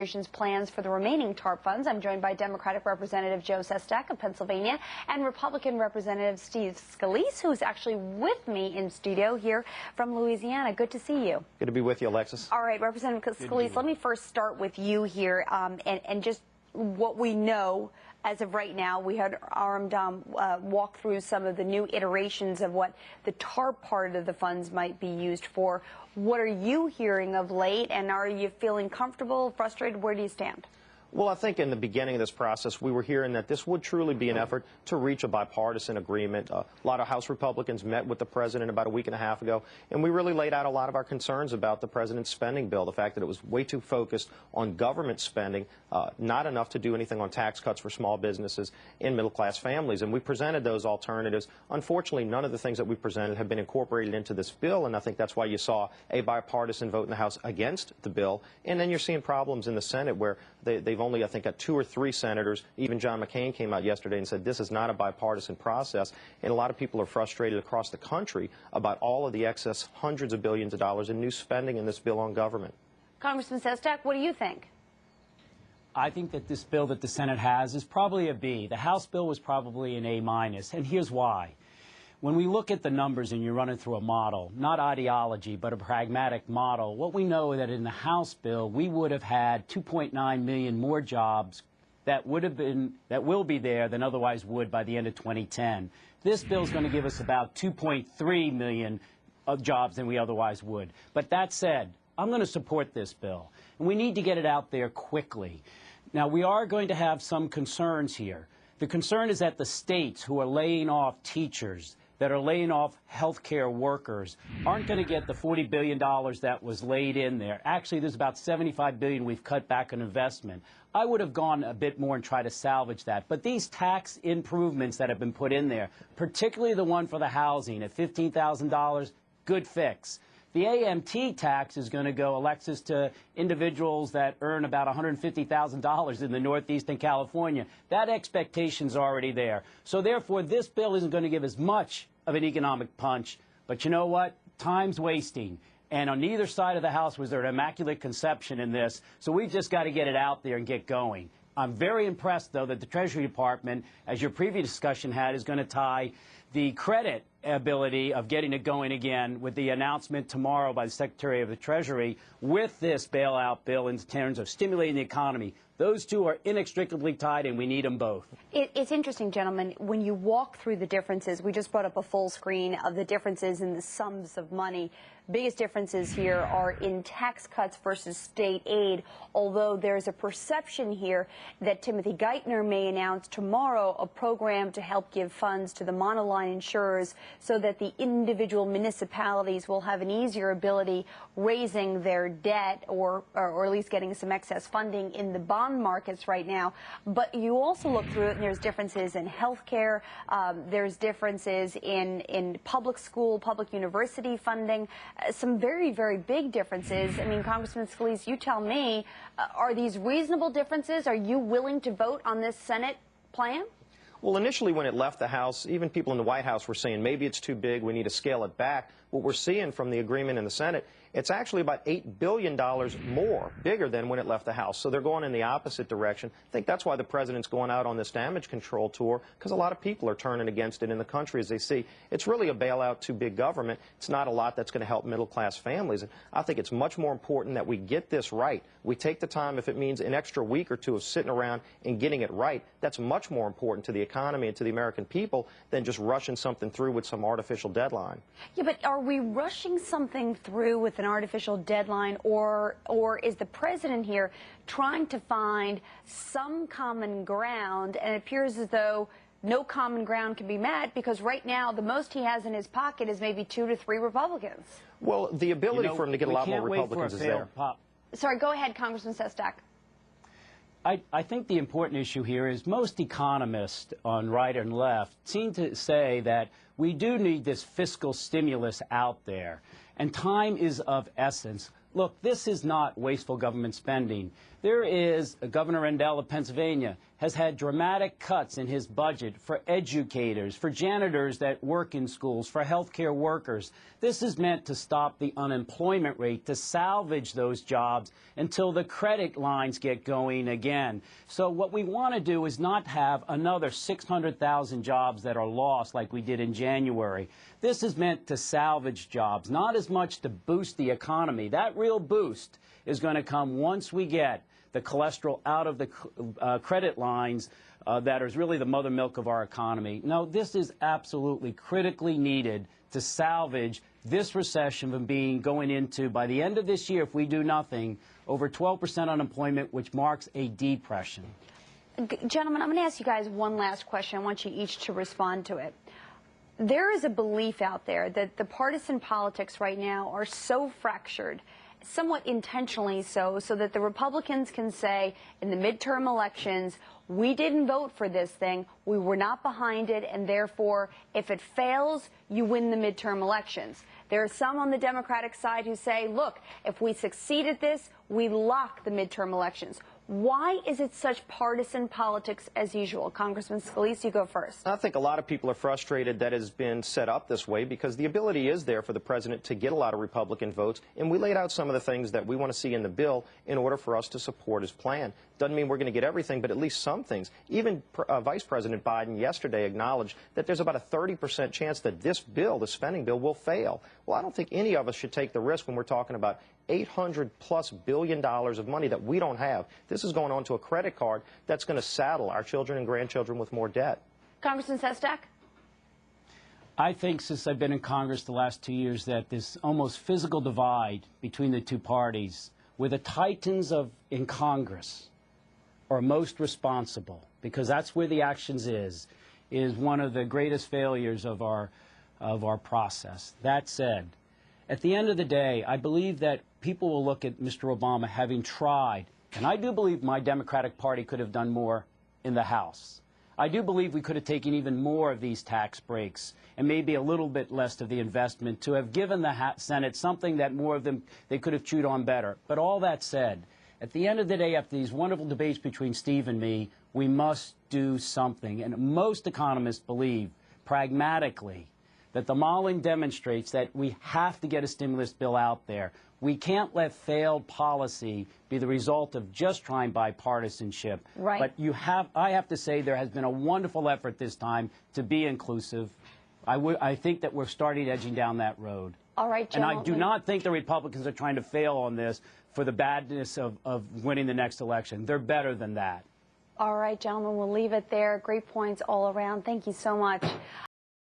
Plans for the remaining TARP funds. I'm joined by Democratic Representative Joe Sestak of Pennsylvania and Republican Representative Steve Scalise, who's actually with me in studio here from Louisiana. Good to see you. Good to be with you, Alexis. All right, Representative Scalise, let me first start with you here and just what we know as of right now. We had Aramdam walk through some of the new iterations of what the TARP part of the funds might be used for. What are you hearing of late, and are you feeling comfortable, frustrated? Where do you stand? Well, I think in the beginning of this process, we were hearing that this would truly be an effort to reach a bipartisan agreement. A lot of House Republicans met with the president about a week and a half ago, and we really laid out a lot of our concerns about the president's spending bill, the fact that it was way too focused on government spending, not enough to do anything on tax cuts for small businesses and middle-class families. And we presented those alternatives. Unfortunately, none of the things that we presented have been incorporated into this bill, and I think that's why you saw a bipartisan vote in the House against the bill. And then you're seeing problems in the Senate where they've only, I think, got 2 or 3 senators. Even John McCain came out yesterday and said this is not a bipartisan process. And a lot of people are frustrated across the country about all of the excess hundreds of billions of dollars in new spending in this bill on government. Congressman Sestak, what do you think? I think that this bill that the Senate has is probably a B. The House bill was probably an A-, and here's why. When we look at the numbers and you're running through a model, not ideology, but a pragmatic model, what we know that in the House bill, we would have had 2.9 million more jobs that will be there than otherwise would by the end of 2010. This bill is going to give us about 2.3 million of jobs than we otherwise would. But that said, I'm going to support this bill, and we need to get it out there quickly. Now, we are going to have some concerns here. The concern is that the states who are laying off teachers, that are laying off healthcare workers, aren't going to get the $40 billion that was laid in there. Actually, there's about $75 billion we've cut back on investment. I would have gone a bit more and tried to salvage that. But these tax improvements that have been put in there, particularly the one for the housing at $15,000, good fix. The AMT tax is going to go, Alexis, to individuals that earn about $150,000 in the Northeast and California. That expectation's already there. So therefore, this bill isn't going to give as much of an economic punch. But you know what? Time's wasting. And on neither side of the House was there an immaculate conception in this. So we've just got to get it out there and get going. I'm very impressed, though, that the Treasury Department, as your previous discussion had, is going to tie the credit ability of getting it going again with the announcement tomorrow by the Secretary of the Treasury with this bailout bill in terms of stimulating the economy. Those two are inextricably tied, and we need them both. It's interesting, gentlemen, when you walk through the differences. We just brought up a full screen of the differences in the sums of money. Biggest differences here are in tax cuts versus state aid, although there's a perception here that Timothy Geithner may announce tomorrow a program to help give funds to the monoline insurers so that the individual municipalities will have an easier ability raising their debt or at least getting some excess funding in the bond markets right now. But you also look through it and there's differences in health care, there's differences in public school, public university funding, some very, very big differences. I mean, Congressman Scalise, you tell me, are these reasonable differences? Are you willing to vote on this Senate plan? Well, initially when it left the House, even people in the White House were saying maybe it's too big, we need to scale it back. What we're seeing from the agreement in the Senate, it's actually about $8 billion more, bigger than when it left the House. So they're going in the opposite direction. I think that's why the president's going out on this damage control tour, because a lot of people are turning against it in the country as they see it's really a bailout to big government. It's not a lot that's going to help middle-class families. And I think it's much more important that we get this right. We take the time, if it means an extra week or two of sitting around and getting it right. That's much more important to the economy and to the American people than just rushing something through with some artificial deadline. Yeah, but are we rushing something through with an artificial deadline, or is the president here trying to find some common ground, and it appears as though no common ground can be met because right now the most he has in his pocket is maybe 2 to 3 Republicans? Well, the ability for him to get a lot more Republicans is there. Sorry, go ahead, Congressman Sestak. I think the important issue here is most economists on right and left seem to say that we do need this fiscal stimulus out there, and time is of essence. Look, this is not wasteful government spending. There is Governor Rendell of Pennsylvania has had dramatic cuts in his budget for educators, for janitors that work in schools, for healthcare workers. This is meant to stop the unemployment rate, to salvage those jobs until the credit lines get going again. So what we want to do is not have another 600,000 jobs that are lost like we did in January. This is meant to salvage jobs, not as much to boost the economy. That real boost is going to come once we get the cholesterol out of the credit lines that is really the mother milk of our economy. No, this is absolutely critically needed to salvage this recession from going into, by the end of this year, if we do nothing, over 12% unemployment, which marks a depression. Gentlemen, I'm going to ask you guys one last question. I want you each to respond to it. There is a belief out there that the partisan politics right now are so fractured, somewhat intentionally so that the Republicans can say in the midterm elections, we didn't vote for this thing, we were not behind it, and therefore, if it fails, you win the midterm elections. There are some on the Democratic side who say, look, if we succeed at this, we lock the midterm elections. Why is it such partisan politics as usual? Congressman Scalise, you go first. I think a lot of people are frustrated that it has been set up this way because the ability is there for the president to get a lot of Republican votes, and we laid out some of the things that we want to see in the bill in order for us to support his plan. Doesn't mean we're going to get everything, but at least some things. Even Vice President Biden yesterday acknowledged that there's about a 30% chance that this bill, the spending bill, will fail. Well, I don't think any of us should take the risk when we're talking about $800+ billion of money that we don't have. This is going on to a credit card that's going to saddle our children and grandchildren with more debt. Congressman Sestak? I think since I've been in Congress the last 2 years that this almost physical divide between the two parties, where the titans in Congress are most responsible, because that's where the actions is one of the greatest failures of our process. That said, at the end of the day, I believe that people will look at Mr. Obama having tried, and I do believe my Democratic Party could have done more in the House. I do believe we could have taken even more of these tax breaks and maybe a little bit less of the investment to have given the Senate something that more of them they could have chewed on better. But all that said, at the end of the day, after these wonderful debates between Steve and me, we must do something. And most economists believe, pragmatically, that the modeling demonstrates that we have to get a stimulus bill out there. We can't let failed policy be the result of just trying bipartisanship. Right. But I have to say there has been a wonderful effort this time to be inclusive. I think that we're starting edging down that road. All right, gentlemen. And I do not think the Republicans are trying to fail on this for the badness of winning the next election. They're better than that. All right, gentlemen, we'll leave it there. Great points all around. Thank you so much.